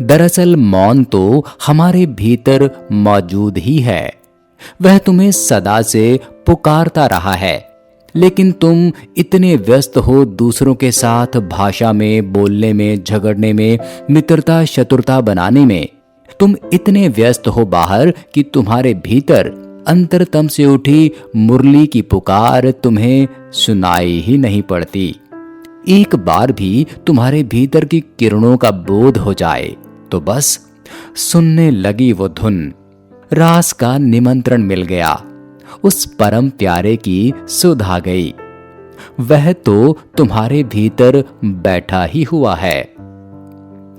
दरअसल मौन तो हमारे भीतर मौजूद ही है। वह तुम्हें सदा से पुकारता रहा है, लेकिन तुम इतने व्यस्त हो दूसरों के साथ भाषा में, बोलने में, झगड़ने में, मित्रता शत्रुता बनाने में। तुम इतने व्यस्त हो बाहर कि तुम्हारे भीतर अंतरतम से उठी मुरली की पुकार तुम्हें सुनाई ही नहीं पड़ती। एक बार भी तुम्हारे भीतर की किरणों का बोध हो जाए तो बस सुनने लगी वो धुन। रास का निमंत्रण मिल गया, उस परम प्यारे की सुध आ गई। वह तो तुम्हारे भीतर बैठा ही हुआ है।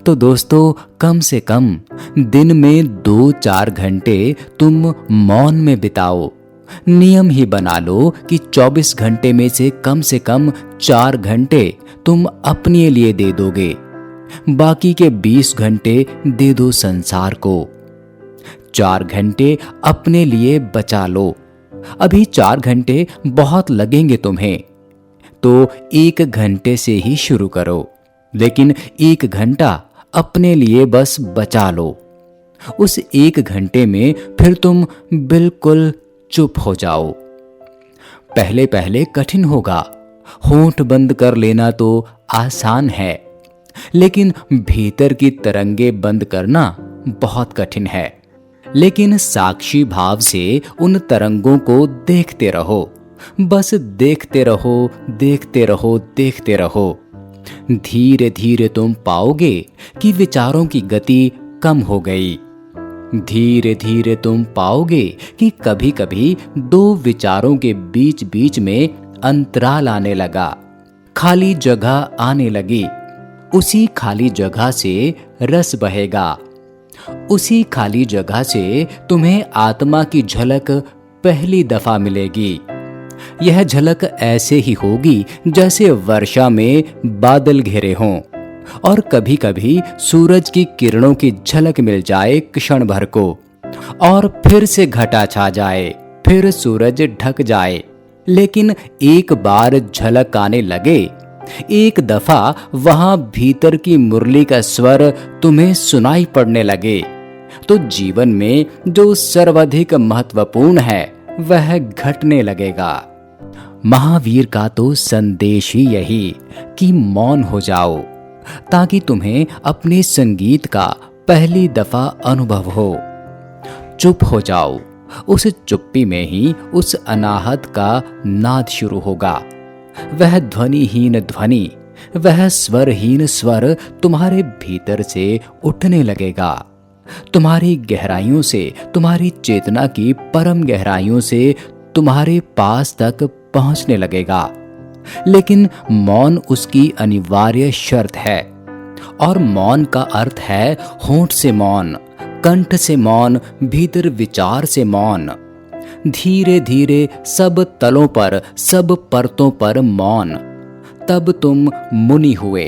तो दोस्तों, कम से कम दिन में 2-4 घंटे तुम मौन में बिताओ। नियम ही बना लो कि 24 घंटे में से कम 4 घंटे तुम अपने लिए दे दोगे, बाकी के 20 घंटे दे दो संसार को। 4 घंटे अपने लिए बचा लो। अभी 4 घंटे बहुत लगेंगे तुम्हें, तो 1 घंटे से ही शुरू करो, लेकिन 1 घंटा अपने लिए बस बचा लो। उस 1 घंटे में फिर तुम बिल्कुल चुप हो जाओ। पहले पहले कठिन होगा, होंठ बंद कर लेना तो आसान है, लेकिन भीतर की तरंगे बंद करना बहुत कठिन है। लेकिन साक्षी भाव से उन तरंगों को देखते रहो, बस देखते रहो, देखते रहो, देखते रहो। धीरे धीरे तुम पाओगे कि विचारों की गति कम हो गई। धीरे धीरे तुम पाओगे कि कभी कभी 2 विचारों के बीच बीच में अंतराल आने लगा, खाली जगह आने लगी। उसी खाली जगह से रस बहेगा। उसी खाली जगह से तुम्हें आत्मा की झलक पहली दफा मिलेगी। यह झलक ऐसे ही होगी जैसे वर्षा में बादल घिरे हों और कभी कभी सूरज की किरणों की झलक मिल जाए क्षण भर को, और फिर से घटा छा जाए, फिर सूरज ढक जाए। लेकिन एक बार झलक आने लगे, एक दफा वहां भीतर की मुरली का स्वर तुम्हें सुनाई पड़ने लगे, तो जीवन में जो सर्वाधिक महत्वपूर्ण है वह घटने लगेगा। महावीर का तो संदेश ही यही कि मौन हो जाओ, ताकि तुम्हें अपने संगीत का पहली दफा अनुभव हो। चुप हो जाओ, उस चुप्पी में ही उस अनाहत का नाद शुरू होगा। वह ध्वनिहीन ध्वनि, वह स्वरहीन स्वर तुम्हारे भीतर से उठने लगेगा। तुम्हारी गहराइयों से, तुम्हारी चेतना की परम गहराइयों से तुम्हारे पास तक पहुंचने लगेगा। लेकिन मौन उसकी अनिवार्य शर्त है, और मौन का अर्थ है होंठ से मौन, कंठ से मौन, भीतर विचार से मौन। धीरे धीरे सब तलों पर, सब परतों पर मौन। तब तुम मुनि हुए।